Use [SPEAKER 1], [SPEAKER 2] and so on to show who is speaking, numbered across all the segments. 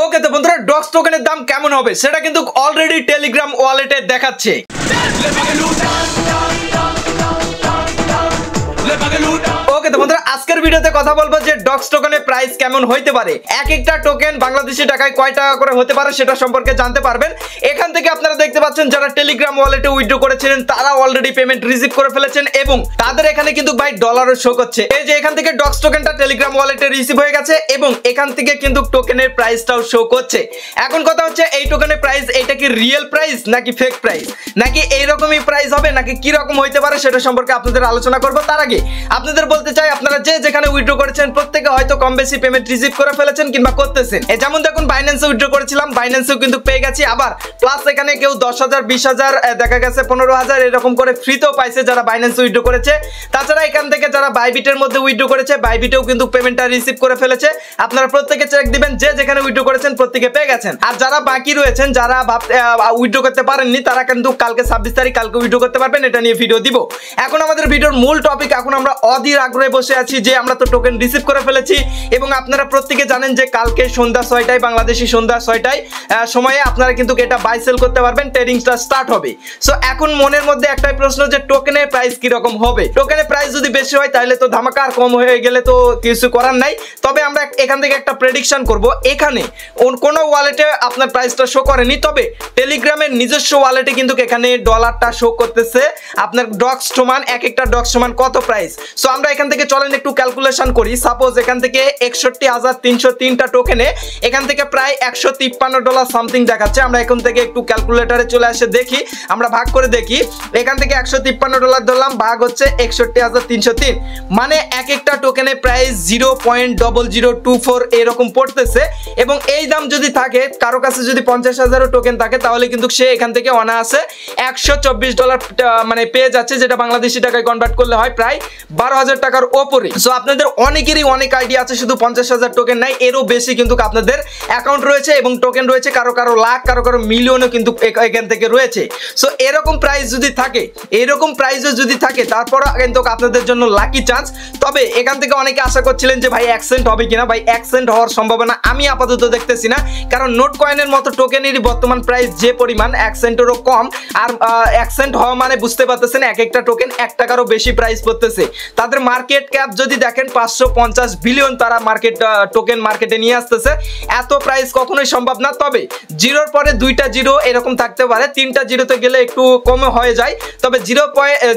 [SPEAKER 1] ওকে তো বন্ধুরা ডক্স টোকেনের দাম কেমন হবে সেটা কিন্তু অলরেডি টেলিগ্রাম ওয়ালেটে দেখাচ্ছে। ওকে তো বন্ধুরা আজকের ভিডিওতে কথা বলবো যে ডক্স টোকেনের প্রাইস কেমন হইতে পারে, এক একটা টোকেন বাংলাদেশি টাকায় কয় টাকা করে হতে পারে সেটা সম্পর্কে জানতে পারবেন। এখান থেকে আপনারা দেখতে পাচ্ছেন যারা টেলিগ্রাম ওয়ালেটে উইথড্র করেছিলেন তারা অলরেডি পেমেন্ট রিসিভ করে ফেলেছেন এবং তাদের এখানে কিন্তু ভাই ডলারও শো করছে। এই যে এখান থেকে ডক্স টোকেনটা টেলিগ্রাম ওয়ালেটে রিসিভ হয়ে গেছে এবং এখান থেকে কিন্তু টোকেনের প্রাইসটাও শো করছে। এখন কথা হচ্ছে এই টোকেনের প্রাইস এটা কি রিয়েল প্রাইস নাকি ফেক প্রাইস, নাকি এইরকমই প্রাইস হবে নাকি কি রকম হইতে পারে সেটা সম্পর্কে আপনাদের আলোচনা করব। তার আগে আপনাদের বলতে চাই আপনারা যে যেখানে উইথড্র করেছেন প্রত্যেকে হয়তো কম বেশি পেমেন্ট রিসিভ করে ফেলেছেন কিংবা করতেছেন। যেমন দেখুন বাইন্যান্সে উইথড্র করেছিলাম, বাইন্যান্সেও কিন্তু পেয়ে গেছি, আবার প্লাস এখানে কেউ 10,000 20,000 দেখা গেছে 15,000 এরকম করে ফ্রিতেও পাইছে যারা বাইন্যান্সে উইথড্র করেছে। তাছাড়া এখান থেকে যারা বাইবিটের মধ্যে উইথড্র করেছে বাইবিটেও কিন্তু পেমেন্টটা রিসিভ করে ফেলেছে। আপনারা প্রত্যেকে চেক দিবেন যে যেখানে উইথড্র করেছেন প্রত্যেকে পেয়ে গেছেন। আর যারা বাকি রয়েছেন যারা উইথড্র করতে পারেননি তারা কিন্তু কালকে 26 তারিখ কালকে উইথড্র করতে পারবেন, এটা নিয়ে ভিডিও দিব। এখন আমাদের ভিডিওর মূল টপিক, এখন আমরা অধীর আগ্রহে বসে আছি যে আমরা তো টোকেন রিসিভ করে ফেলেছি এবং আপনারা প্রত্যেকে জানেন যে কালকে সন্ধ্যা 6টায় বাংলাদেশি সন্ধ্যা 6টায় সময়ে আপনারা কিন্তু এটা বাই সেল করতে পারবেন, ট্রেডিংটা স্টার্ট হবে। সো এখন মনের মধ্যে একটাই প্রশ্ন যে টোকেনের প্রাইস কি রকম হবে। টোকেনের প্রাইস যদি বেশি হয় তাহলে তো ধামাকা, আর কম হয়ে গেলে তো কিছু করার নাই। তবে আমরা এখান থেকে একটা প্রেডিকশন করব। এখানে কোনো ওয়ালেটে আপনার প্রাইসটা শো করেনি, তবে টেলিগ্রামের নিজস্ব ওয়ালেটে কিন্তু এখানে ডলারটা শো করতেছে আপনার ডক্স সমান, এক একটা ডক্স সমান কত প্রাইস। সো আমরা এখান থেকে চলেন একটু ক্যালকুলেশন করি। সাপোজ এখান থেকে 61,303টা টোকেনে এখান থেকে প্রায় $153 সামথিং দেখাচ্ছে। আমরা এখন থেকে একটু ক্যালকুলেটরে চলে আসে দেখি, আমরা ভাগ করে দেখি। এখান থেকে $153 ধরলাম, ভাগ হচ্ছে 61,303, মানে এক একটা টোকেনে প্রাইস 0.0024 এরকম পড়তেছে। এবং এই দাম যদি থাকে কারো কাছে যদি 50,000 টোকেন থাকে তাহলে কিন্তু সে এখান থেকে অনায়াসে $124 মানে পেয়ে যাচ্ছে, যেটা বাংলাদেশি টাকায় কনভার্ট করলে হয় প্রায় 12,000 টাকার ওপরে। সো আপনাদের অনেকেরই অনেক আইডিয়া আছে, শুধু 50,000 টোকেন নাই, এরও বেশি কিন্তু আপনাদের অ্যাকাউন্ট রয়েছে এবং টোকেন রয়েছে, কারো কারো লাখ কারো কারো মিলিয়নও কিন্তু এখান থেকে রয়েছে। সো এরকম প্রাইস যদি থাকে, এরকম প্রাইসও যদি থাকে তারপর কিন্তু আপনাদের জন্য লাকি চান্স। তবে এখান থেকে অনেকে আশা করছিলেন যে ভাই অ্যাকসেন্ট হবে কিনা, ভাই অ্যাকসেন্ট হওয়ার সম্ভাবনা আমি আপাতত দেখতেছি না, কারণ নোট কয়েনের মতো টোকেনেরই বর্তমান প্রাইস যে পরিমাণ, অ্যাকসেন্টেরও কম। আর অ্যাকসেন্ট হওয়া মানে বুঝতে পারতেছেন এক একটা টোকেন 1 টাকারও বেশি প্রাইস পড়তেছে। তাদের মার্কেট ক্যাপ যদি দেখেন 550 বিলিয়ন তারা টোকেন মার্কেটে নিয়ে আসতেছে। এত প্রাইস কখনোই সম্ভব না। তবে জিরোর পরে 2টা জিরো এরকম থাকতে পারে, 3টা জিরোতে গেলে একটু কমে হয়ে যায়। তবে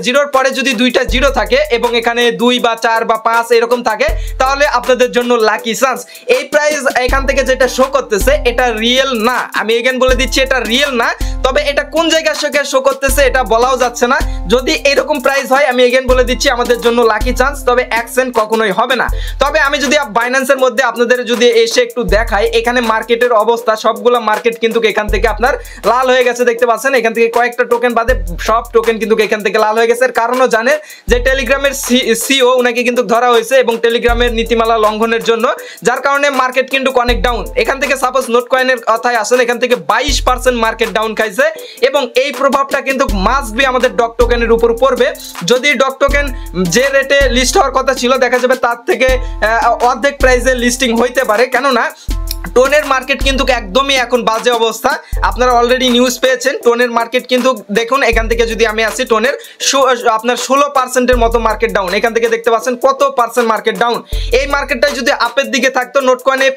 [SPEAKER 1] জিরোর পরে যদি 2টা জিরো থাকে এবং এখানে 2 বা 4 বা 5 এরকম থাকে তাহলে আপনাদের জন্য লাকি চান্স। এই প্রাইস এখান থেকে যেটা শো করতেছে এটা রিয়েল না, আমি এগেন বলে দিচ্ছি এটা রিয়েল না। তবে এটা কোন জায়গা থেকে শো করতেছে এটা বলাও যাচ্ছে না। যদি এরকম প্রাইস হয় আমি এগেন বলে দিচ্ছি আমাদের জন্য লাকি চান্স, তবে অ্যাকসেন্ট কখনোই হবে না। তবে আমি যদি বাইন্যান্সের মধ্যে আপনাদের যদি এসে একটু দেখাই, এখানে মার্কেটের অবস্থা সবগুলো মার্কেট কিন্তু এখান থেকে আপনার লাল হয়ে গেছে, দেখতে পাচ্ছেন। এখান থেকে কয়েকটা টোকেন বাদে সব টোকেন কিন্তু এখান থেকে লাল হয়ে গেছে। এর কারণও জানেন যে টেলিগ্রামের সিও উনাকে কিন্তু ধরা হয়েছে এবং টেলিগ্রামের নীতিমালা লঙ্ঘনের জন্য, যার কারণে মার্কেট কিন্তু অনেক ডাউন। এখান থেকে সাপোজ নোট কয়েনের কথায় আসেন, এখান থেকে 22% মার্কেট ডাউন খাইছে এবং এই প্রভাবটা কিন্তু মাস্ট বি আমাদের ডক টোকেনের উপর পড়বে। যদি ডক টোকেন যে রেটে লিস্ট হওয়ার কথা ছিল দেখা যাবে তার থেকে অর্ধেক প্রাইসে লিস্টিং হইতে পারে, কেননা টোনের মার্কেট কিন্তু একদমই এখন বাজে অবস্থা। আপনারা অলরেডি নিউজ পেয়েছেন টোনের মার্কেট কিন্তু দেখুন। এখান থেকে যদি আমি আসি টোনের আপনার 16%-এর মতো মার্কেট ডাউন। এখান থেকে দেখতে পাচ্ছেন কত পার্সেন্ট মার্কেট ডাউন। এই মার্কেটটা যদি আপের দিকে থাকতো নোট কয়েনে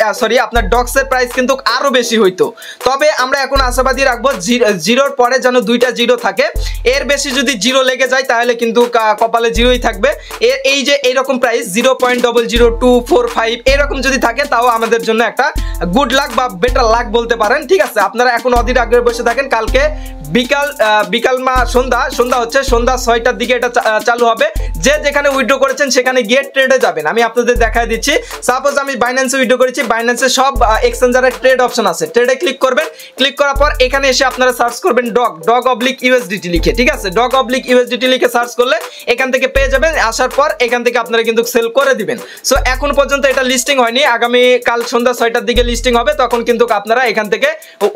[SPEAKER 1] আপনার ডক্সের প্রাইস কিন্তু আরো বেশি হইতো। তবে আমরা এখন আশাবাদী রাখবো জিরোর পরে যেন 2টা জিরো থাকে, এর বেশি যদি জিরো লেগে যায় তাহলে কিন্তু কপালে জিরোই থাকবে। এই যে এইরকম প্রাইস 0.00245 এরকম যদি থাকে তাও আমাদের জন্য একটা গুড লাক বা বেটার লাক বলতে পারেন। ঠিক আছে, আপনারা এখন অধীর আগ্রহে বসে থাকেন। কালকে বিকাল সন্ধ্যা হচ্ছে, সন্ধ্যা 6টার দিকে এটা চালু হবে। যে যেখানে উইথড্র করেছেন সেখানে গিয়ে ট্রেডে যাবেন। আমি আপনাদের দেখাই দিচ্ছি। সাপোজ আমি বাইন্যান্সে উইথড্র করেছি, বাইন্যান্সে সব এক্সচেঞ্জারের ট্রেড অপশন আছে, ট্রেডে ক্লিক করবেন। ক্লিক করার পর এখানে এসে আপনারা সার্চ করবেন ডগ/USDT লিখে। ঠিক আছে, ডগ/USDT লিখে সার্চ করলে এখান থেকে পেয়ে যাবেন। আসার পর এখান থেকে আপনারা কিন্তু সেল করে দিবেন। সো এখন পর্যন্ত এটা লিস্টিং হয়নি, আগামী কাল সন্ধ্যা 6টার দিকে লিস্টিং হবে তখন কিন্তু আপনারা এখান থেকে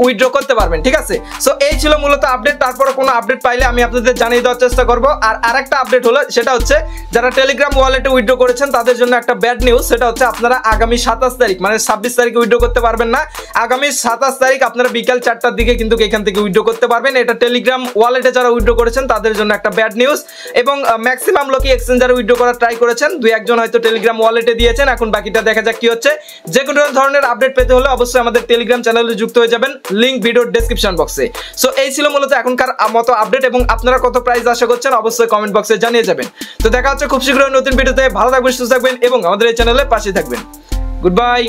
[SPEAKER 1] উইথড্র করতে পারবেন, ঠিক আছে। সো এই ছিল মূলত আপডেট। তারপরে কোনো আপডেট পাইলে আমি আপনাদের জানিয়ে দেওয়ার চেষ্টা করব। আর আরেকটা আপডেট হলো, সেটা হচ্ছে যারা টেলিগ্রাম ওয়ালেটে উইথড্র করেছেন তাদের জন্য একটা ব্যাড নিউজ। সেটা হচ্ছে আপনারা আগামী 27 তারিখ মানে 26 তারিখে উইথড্র করতে পারবেন না। আগামী 27 তারিখ আপনারা বিকাল 4টার দিকে কিন্তু এখান থেকে উইথড্র করতে পারবেন। এটা টেলিগ্রাম ওয়ালেটে যারা উইথড্র করেছেন তাদের জন্য একটা ব্যাড নিউজ। এবং ম্যাক্সিমাম লোকই এক্সচেঞ্জারে উইথড্র করার ট্রাই করেছেন, 2-1 জন হয়তো টেলিগ্রাম ওয়ালেটে দিয়েছেন। এখন বাকিটা দেখা যাক কি হচ্ছে। যে কোনো ধরনের আপডেট পেতে হলে অবশ্যই আমাদের টেলিগ্রাম চ্যানেলে যুক্ত হয়ে যাবেন, লিংক ভিডিওর ডেসক্রিপশন বক্সে। সো এই ছিল মূলত এখনকার মতো আপডেট, এবং আপনারা কত প্রাইস আশা করছেন অবশ্যই কমেন্ট বক্সে জানিয়ে যাবেন। তো দেখা হচ্ছে খুব শীঘ্রই নতুন ভিডিওতে। ভালো থাকবেন, সুস্থ থাকবেন এবং আমাদের এই চ্যানেলে পাশে থাকবেন। Good bye.